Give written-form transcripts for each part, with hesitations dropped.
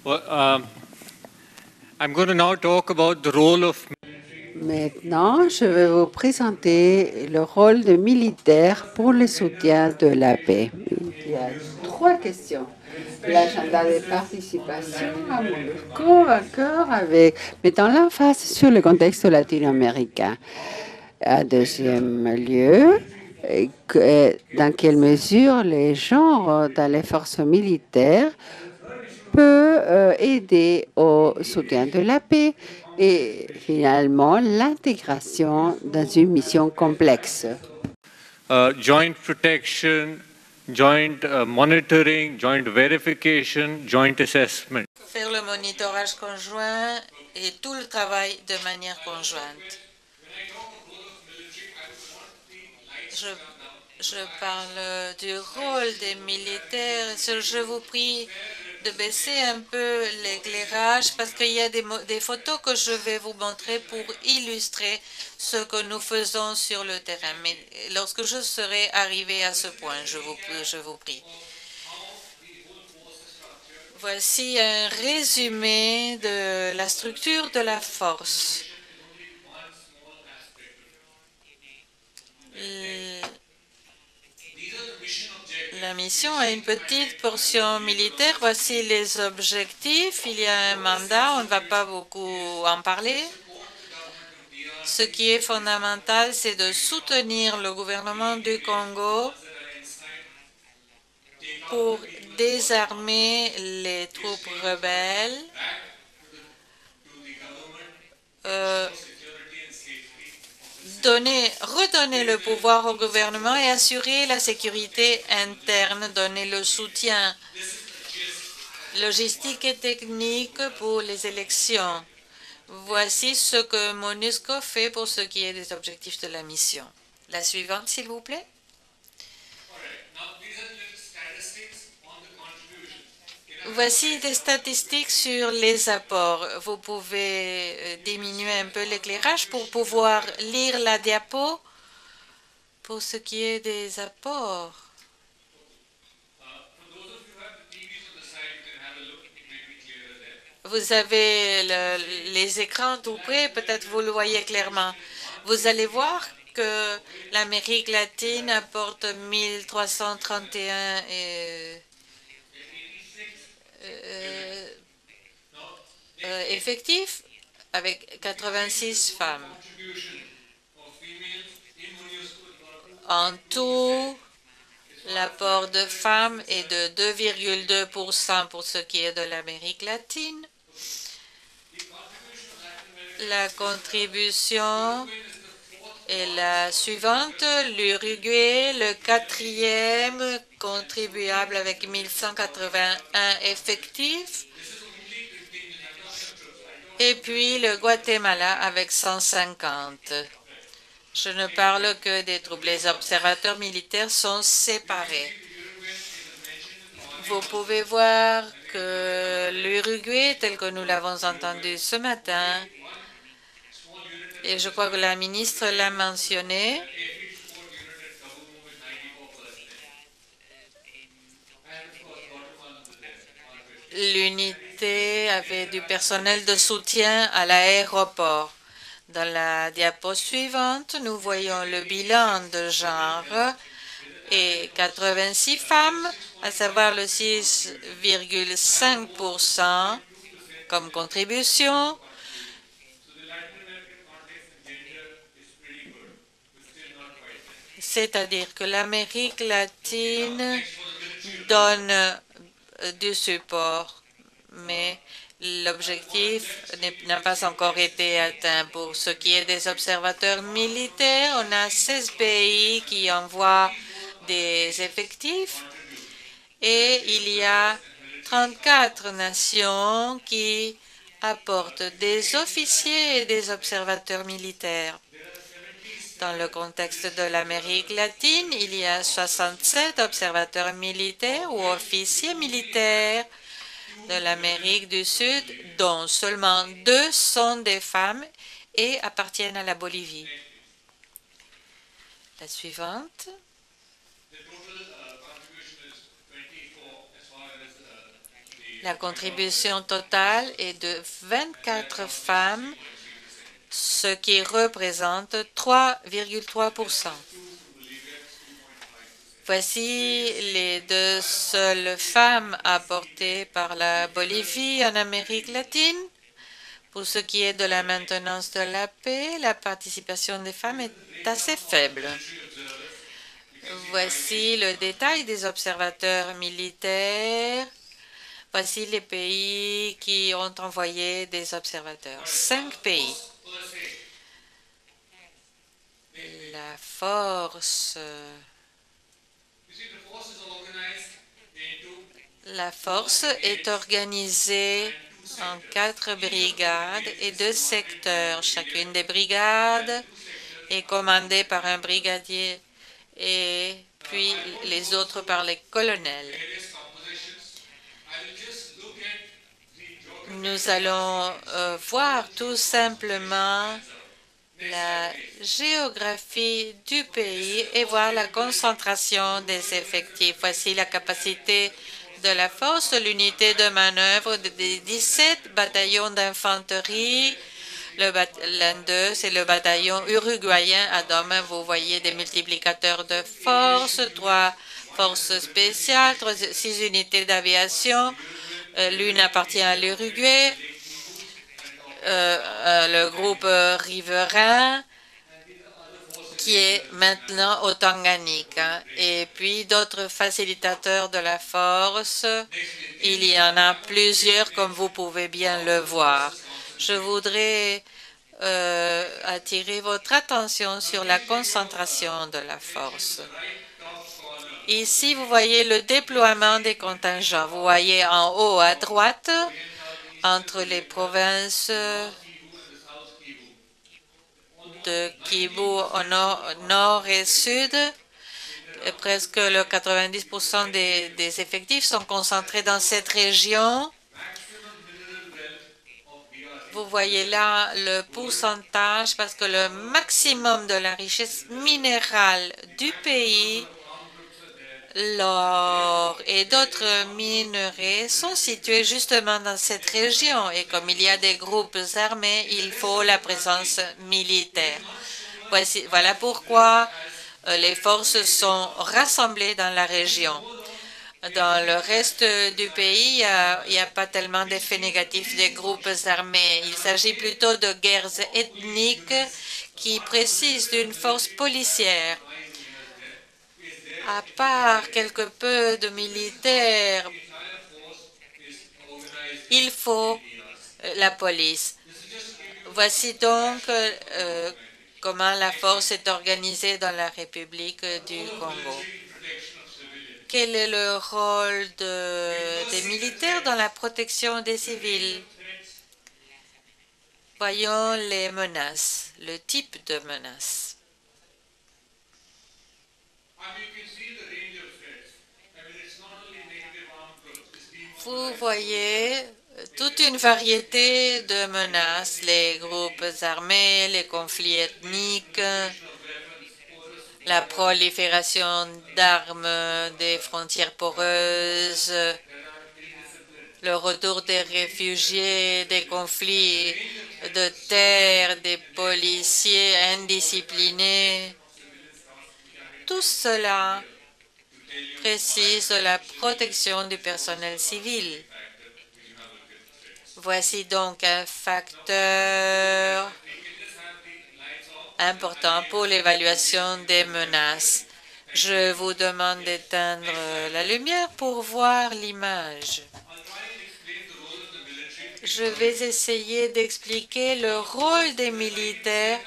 Well, I'm going to now talk about the role of. Maintenant, je vais vous présenter le rôle de militaire pour le soutien de la paix. Il y a trois questions. L'agenda de participation à MONUSCO, accord avec, mettant l'emphase sur le contexte latino-américain. En deuxième lieu, dans quelle mesure les genres dans les forces militaires peut aider au soutien de la paix et finalement l'intégration dans une mission complexe. Joint protection, joint monitoring, joint verification, joint assessment. Faire le monitorage conjoint et tout le travail de manière conjointe. Je parle du rôle des militaires. Je vous prie de baisser un peu l'éclairage parce qu'il y a des photos que je vais vous montrer pour illustrer ce que nous faisons sur le terrain. Mais lorsque je serai arrivé à ce point, je vous prie. Voici un résumé de la structure de la force. La mission a une petite portion militaire. Voici les objectifs. Il y a un mandat, on ne va pas beaucoup en parler. Ce qui est fondamental, c'est de soutenir le gouvernement du Congo pour désarmer les troupes rebelles, redonner le pouvoir au gouvernement et assurer la sécurité interne, donner le soutien logistique et technique pour les élections. Voici ce que MONUSCO fait pour ce qui est des objectifs de la mission. La suivante, s'il vous plaît. Voici des statistiques sur les apports. Vous pouvez diminuer un peu l'éclairage pour pouvoir lire la diapo pour ce qui est des apports. Vous avez les écrans tout près, peut-être vous le voyez clairement. Vous allez voir que l'Amérique latine apporte 1331 effectifs avec 86 femmes. En tout, l'apport de femmes est de 2,2% pour ce qui est de l'Amérique latine. La contribution est la suivante. L'Uruguay, le quatrième contribuable avec 1181 effectifs. Et puis le Guatemala avec 150. Je ne parle que des troupes. Les observateurs militaires sont séparés. Vous pouvez voir que l'Uruguay, tel que nous l'avons entendu ce matin, et je crois que la ministre l'a mentionné, l'unité avait du personnel de soutien à l'aéroport. Dans la diapo suivante, nous voyons le bilan de genre et 86 femmes, à savoir le 6,5% comme contribution. C'est-à-dire que l'Amérique latine donne du support, mais l'objectif n'a pas encore été atteint. Pour ce qui est des observateurs militaires, on a 16 pays qui envoient des effectifs et il y a 34 nations qui apportent des officiers et des observateurs militaires. Dans le contexte de l'Amérique latine, il y a 67 observateurs militaires ou officiers militaires de l'Amérique du Sud, dont seulement 2 sont des femmes et appartiennent à la Bolivie. La suivante. La contribution totale est de 24 femmes, ce qui représente 3,3%. Voici les 2 seules femmes apportées par la Bolivie en Amérique latine. Pour ce qui est de la maintenance de la paix, la participation des femmes est assez faible. Voici le détail des observateurs militaires. Voici les pays qui ont envoyé des observateurs. 5 pays. La force est organisée en 4 brigades et 2 secteurs. Chacune des brigades est commandée par un brigadier et puis les autres par les colonels. Nous allons voir tout simplement la géographie du pays et voir la concentration des effectifs. Voici la capacité de la force, l'unité de manœuvre des 17 bataillons d'infanterie. L'un d'eux, c'est le bataillon uruguayen à Doma. Vous voyez des multiplicateurs de force, 3 forces spéciales, 6 unités d'aviation. L'une appartient à l'Uruguay. Le groupe riverain qui est maintenant au Tanganyika. Et puis d'autres facilitateurs de la force. Il y en a plusieurs, comme vous pouvez bien le voir. Je voudrais attirer votre attention sur la concentration de la force. Ici, vous voyez le déploiement des contingents. Vous voyez en haut à droite, entre les provinces de Kivu au nord et sud, et presque le 90% des effectifs sont concentrés dans cette région. Vous voyez là le pourcentage parce que le maximum de la richesse minérale du pays, l'or et d'autres minerais sont situés justement dans cette région. Et comme il y a des groupes armés, il faut la présence militaire. Voilà pourquoi les forces sont rassemblées dans la région. Dans le reste du pays, il n'y a pas tellement d'effets négatifs des groupes armés. Il s'agit plutôt de guerres ethniques qui précisent d'une force policière. À part quelque peu de militaires, il faut la police. Voici donc comment la force est organisée dans la République du Congo. Quel est le rôle des militaires dans la protection des civils? Voyons les menaces, le type de menaces. Vous voyez toute une variété de menaces, les groupes armés, les conflits ethniques, la prolifération d'armes, des frontières poreuses, le retour des réfugiés, des conflits de terre, des policiers indisciplinés. Tout cela précise la protection du personnel civil. Voici donc un facteur important pour l'évaluation des menaces. Je vous demande d'éteindre la lumière pour voir l'image. Je vais essayer d'expliquer le rôle des militaires.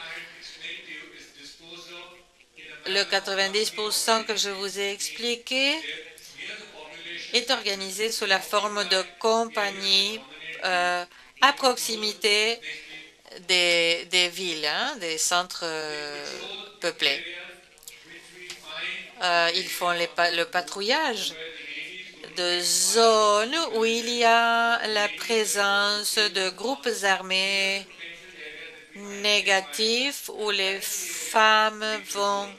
Le 90% que je vous ai expliqué est organisé sous la forme de compagnies à proximité des villes, des centres peuplés. Ils font le patrouillage de zones où il y a la présence de groupes armés négatifs, où les femmes vont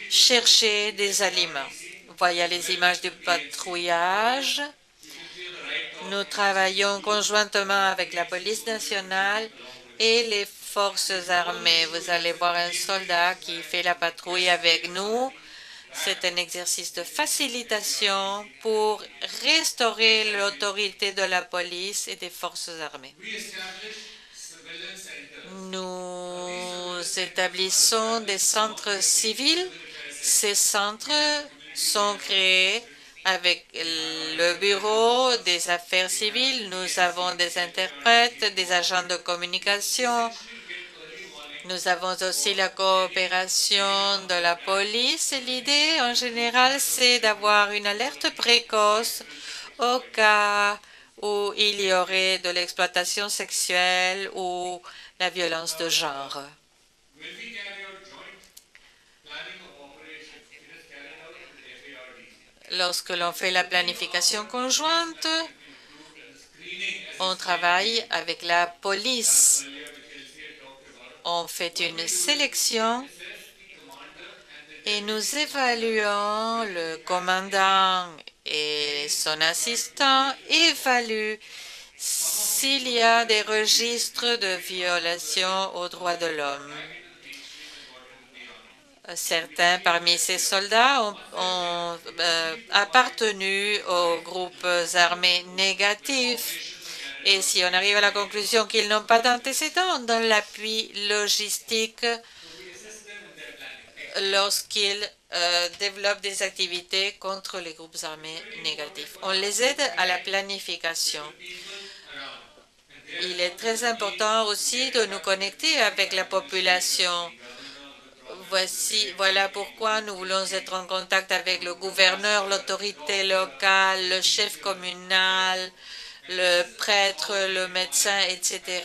chercher des aliments. Voyez les images du patrouillage. Nous travaillons conjointement avec la police nationale et les forces armées. Vous allez voir un soldat qui fait la patrouille avec nous. C'est un exercice de facilitation pour restaurer l'autorité de la police et des forces armées. Nous établissons des centres civils. Ces centres sont créés avec le bureau des affaires civiles. Nous avons des interprètes, des agents de communication. Nous avons aussi la coopération de la police. L'idée, en général, c'est d'avoir une alerte précoce au cas où il y aurait de l'exploitation sexuelle ou la violence de genre. Lorsque l'on fait la planification conjointe, on travaille avec la police. On fait une sélection et nous évaluons, le commandant et son assistant évaluent s'il y a des registres de violation aux droits de l'homme. Certains parmi ces soldats ont appartenu aux groupes armés négatifs. Et si on arrive à la conclusion qu'ils n'ont pas d'antécédents, on donne l'appui logistique lorsqu'ils développent des activités contre les groupes armés négatifs. On les aide à la planification. Il est très important aussi de nous connecter avec la population. Voilà pourquoi nous voulons être en contact avec le gouverneur, l'autorité locale, le chef communal, le prêtre, le médecin, etc.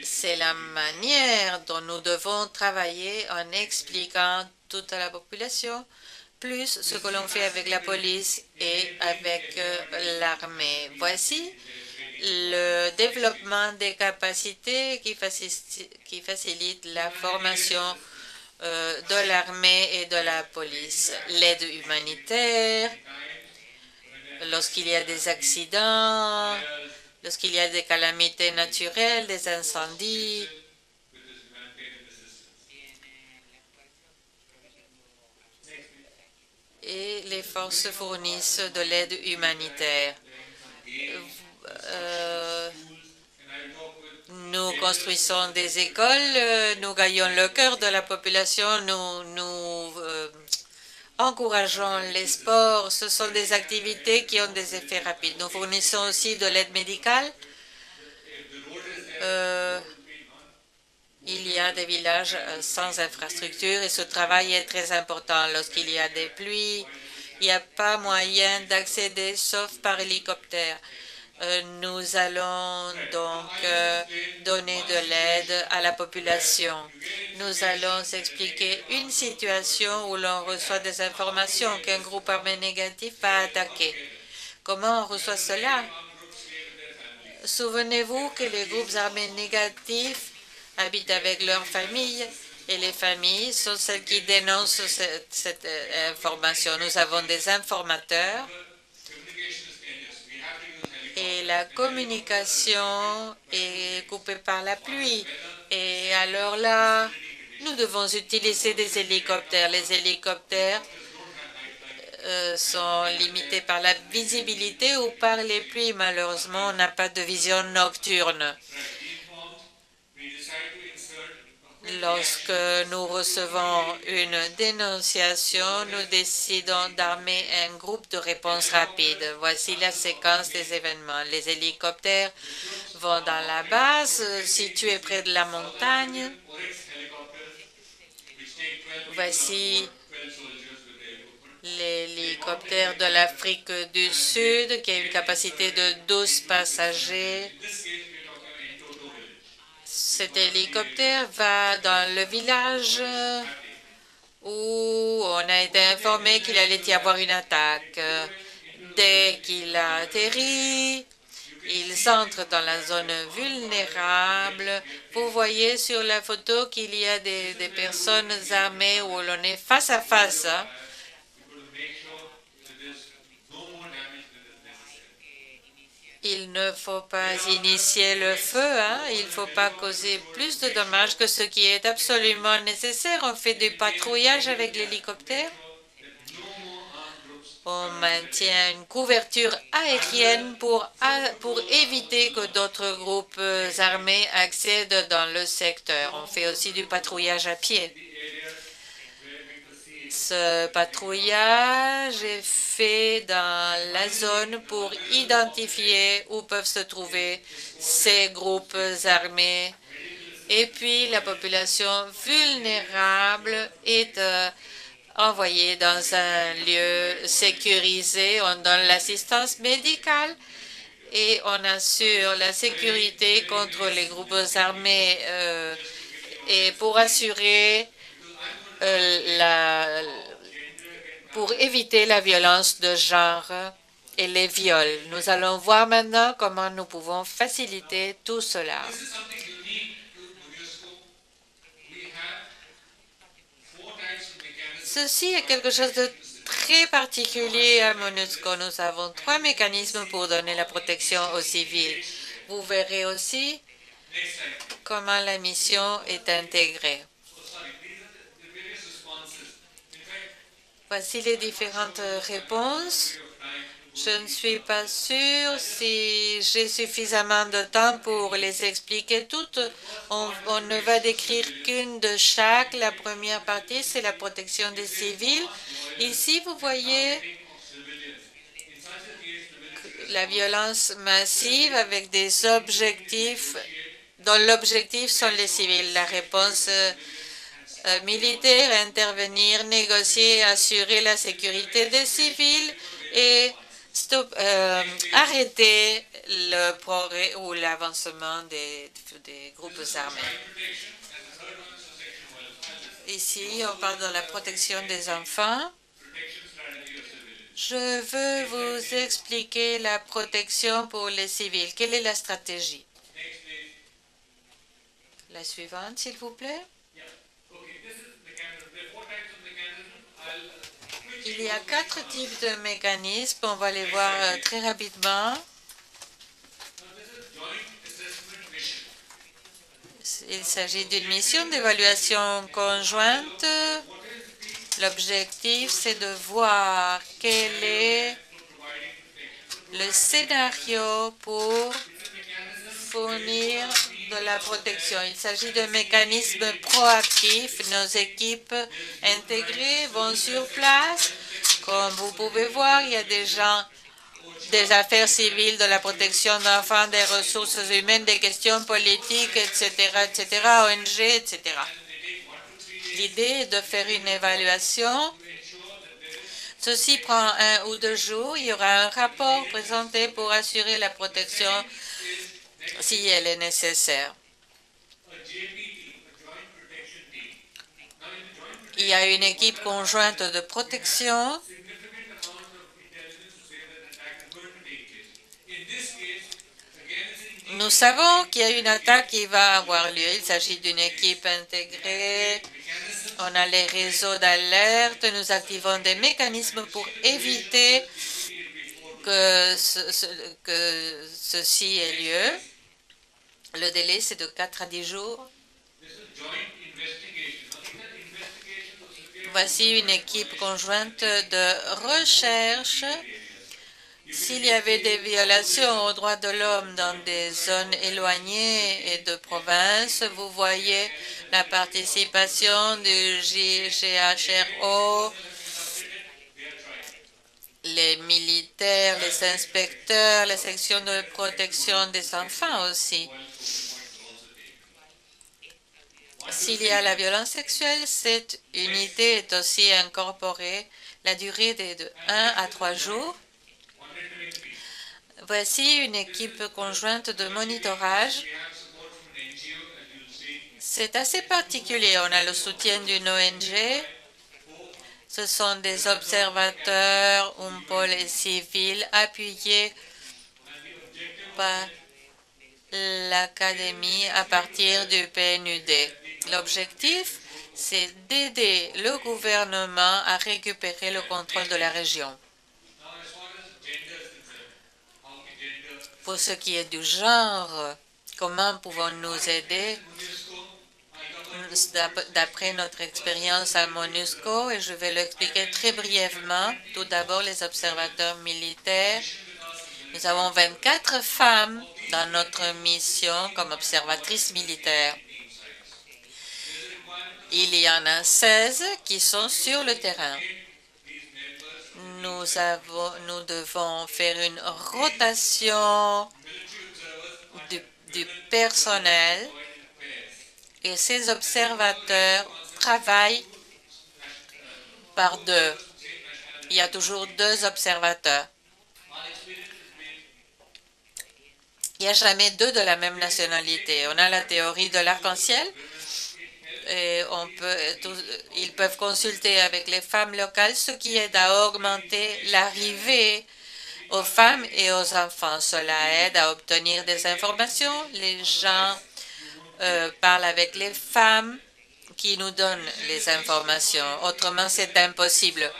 C'est la manière dont nous devons travailler en expliquant toute la population, plus ce que l'on fait avec la police et avec l'armée. Voici le développement des capacités qui facilite la formation de l'armée et de la police. L'aide humanitaire, lorsqu'il y a des accidents, lorsqu'il y a des calamités naturelles, des incendies. Et les forces fournissent de l'aide humanitaire. Nous construisons des écoles, nous gagnons le cœur de la population, nous encourageons les sports. Ce sont des activités qui ont des effets rapides. Nous fournissons aussi de l'aide médicale. Il y a des villages sans infrastructure et ce travail est très important. Lorsqu'il y a des pluies, il n'y a pas moyen d'accéder sauf par hélicoptère. Nous allons donc donner de l'aide à la population. Nous allons expliquer une situation où l'on reçoit des informations qu'un groupe armé négatif va attaquer. Comment on reçoit cela? Souvenez-vous que les groupes armés négatifs habitent avec leurs familles et les familles sont celles qui dénoncent cette information. Nous avons des informateurs et la communication est coupée par la pluie. Et alors là, nous devons utiliser des hélicoptères. Les hélicoptères sont limités par la visibilité ou par les pluies. Malheureusement, on n'a pas de vision nocturne. Lorsque nous recevons une dénonciation, nous décidons d'armer un groupe de réponse rapide. Voici la séquence des événements. Les hélicoptères vont dans la base située près de la montagne. Voici l'hélicoptère de l'Afrique du Sud qui a une capacité de 12 passagers. Cet hélicoptère va dans le village où on a été informé qu'il allait y avoir une attaque. Dès qu'il a atterri, ils entrent dans la zone vulnérable. Vous voyez sur la photo qu'il y a des personnes armées où l'on est face à face. ne faut pas initier le feu, hein. Il ne faut pas causer plus de dommages que ce qui est absolument nécessaire. On fait du patrouillage avec l'hélicoptère. On maintient une couverture aérienne pour éviter que d'autres groupes armés accèdent dans le secteur. On fait aussi du patrouillage à pied. Ce patrouillage est fait dans la zone pour identifier où peuvent se trouver ces groupes armés. Et puis, la population vulnérable est envoyée dans un lieu sécurisé. On donne l'assistance médicale et on assure la sécurité contre les groupes armés et pour assurer pour éviter la violence de genre et les viols. Nous allons voir maintenant comment nous pouvons faciliter tout cela. Ceci est quelque chose de très particulier à MONUSCO. Nous avons 3 mécanismes pour donner la protection aux civils. Vous verrez aussi comment la mission est intégrée. Voici les différentes réponses. Je ne suis pas sûre si j'ai suffisamment de temps pour les expliquer toutes. On ne va décrire qu'une de chaque. La première partie, c'est la protection des civils. Ici, vous voyez la violence massive avec des objectifs dont l'objectif sont les civils. La réponse militaire, intervenir, négocier, assurer la sécurité des civils et arrêter le progrès ou l'avancement des groupes armés. Ici, on parle de la protection des enfants. Je veux vous expliquer la protection pour les civils. Quelle est la stratégie? La suivante, s'il vous plaît. Il y a 4 types de mécanismes. On va les voir très rapidement. Il s'agit d'une mission d'évaluation conjointe. L'objectif, c'est de voir quel est le scénario pour fournir de la protection. Il s'agit d'un mécanisme proactif. Nos équipes intégrées vont sur place. Comme vous pouvez voir, il y a des gens des affaires civiles, de la protection d'enfants, des ressources humaines, des questions politiques, etc., ONG, etc. L'idée est de faire une évaluation. Ceci prend 1 ou 2 jours. Il y aura un rapport présenté pour assurer la protection si elle est nécessaire. Il y a une équipe conjointe de protection. Nous savons qu'il y a une attaque qui va avoir lieu. Il s'agit d'une équipe intégrée. On a les réseaux d'alerte. Nous activons des mécanismes pour éviter que ceci ait lieu. Le délai, c'est de 4 à 10 jours. Voici une équipe conjointe de recherche. S'il y avait des violations aux droits de l'homme dans des zones éloignées et de provinces, vous voyez la participation du JGHRO, les militaires, les inspecteurs, les sections de protection des enfants aussi. S'il y a la violence sexuelle, cette unité est aussi incorporée. La durée est de 1 à 3 jours. Voici une équipe conjointe de monitorage. C'est assez particulier. On a le soutien d'une ONG. Ce sont des observateurs, UMPOL et civils, appuyés par l'Académie à partir du PNUD. L'objectif, c'est d'aider le gouvernement à récupérer le contrôle de la région. Pour ce qui est du genre, comment pouvons-nous aider? D'après notre expérience à MONUSCO, et je vais l'expliquer très brièvement. Tout d'abord, les observateurs militaires. Nous avons 24 femmes dans notre mission comme observatrices militaires. Il y en a 16 qui sont sur le terrain. Nous devons faire une rotation du personnel et ces observateurs travaillent par deux. Il y a toujours deux observateurs. Il n'y a jamais deux de la même nationalité. On a la théorie de l'arc-en-ciel et ils peuvent consulter avec les femmes locales, ce qui aide à augmenter l'arrivée aux femmes et aux enfants. Cela aide à obtenir des informations. Les gens parlent avec les femmes qui nous donnent les informations. Autrement, c'est impossible.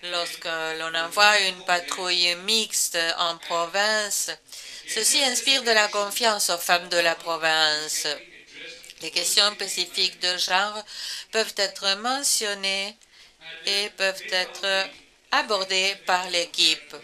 Lorsque l'on envoie une patrouille mixte en province, ceci inspire de la confiance aux femmes de la province. Les questions spécifiques de genre peuvent être mentionnées et peuvent être abordées par l'équipe.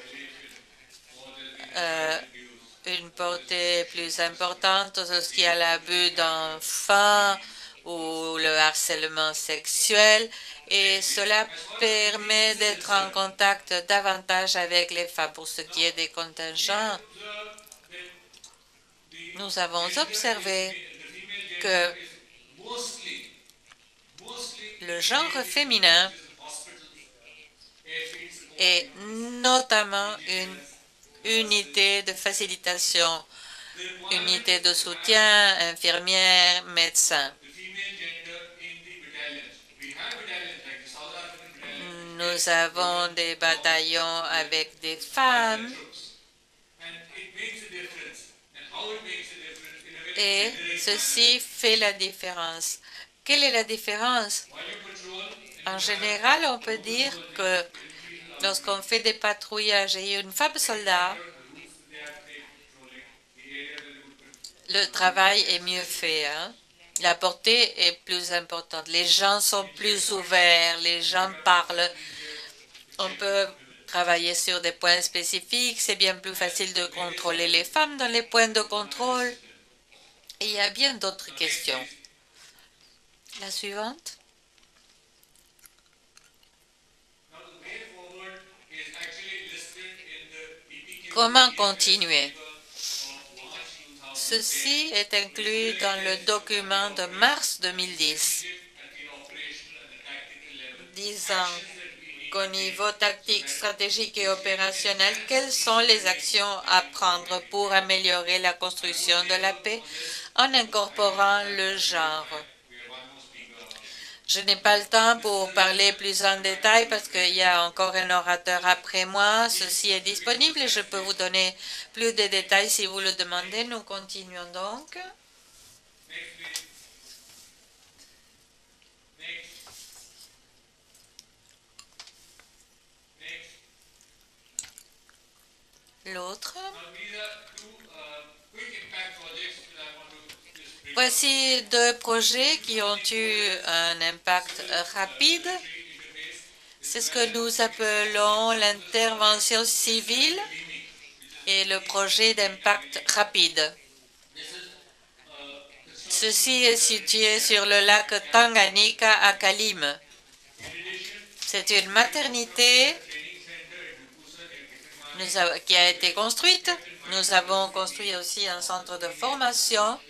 Une portée plus importante sur ce qui est l'abus d'enfants ou le harcèlement sexuel, et cela permet d'être en contact davantage avec les femmes. Pour ce qui est des contingents, nous avons observé que le genre féminin est notamment une unité de facilitation, unité de soutien, infirmières, médecins. Nous avons des bataillons avec des femmes et ceci fait la différence. Quelle est la différence? En général, on peut dire que lorsqu'on fait des patrouillages et une femme soldat, le travail est mieux fait. La portée est plus importante. Les gens sont plus ouverts, les gens parlent. On peut travailler sur des points spécifiques. C'est bien plus facile de contrôler les femmes dans les points de contrôle. Et il y a bien d'autres questions. La suivante. Comment continuer? Ceci est inclus dans le document de mars 2010, disant qu'au niveau tactique, stratégique et opérationnel, quelles sont les actions à prendre pour améliorer la construction de la paix en incorporant le genre. Je n'ai pas le temps pour parler plus en détail parce qu'il y a encore un orateur après moi. Ceci est disponible et je peux vous donner plus de détails si vous le demandez. Nous continuons donc. L'autre. Voici deux projets qui ont eu un impact rapide. C'est ce que nous appelons l'intervention civile et le projet d'impact rapide. Ceci est situé sur le lac Tanganyika à Kalim. C'est une maternité qui a été construite. Nous avons construit aussi un centre de formation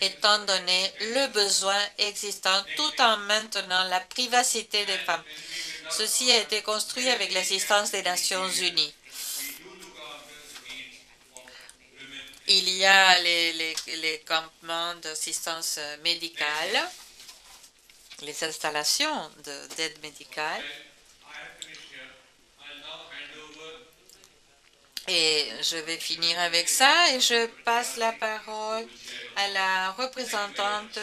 étant donné le besoin existant tout en maintenant la privacité des femmes. Ceci a été construit avec l'assistance des Nations Unies. Il y a les campements d'assistance médicale, les installations d'aide médicale. Et je vais finir avec ça et je passe la parole à la représentante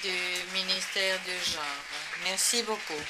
du ministère du genre. Merci beaucoup.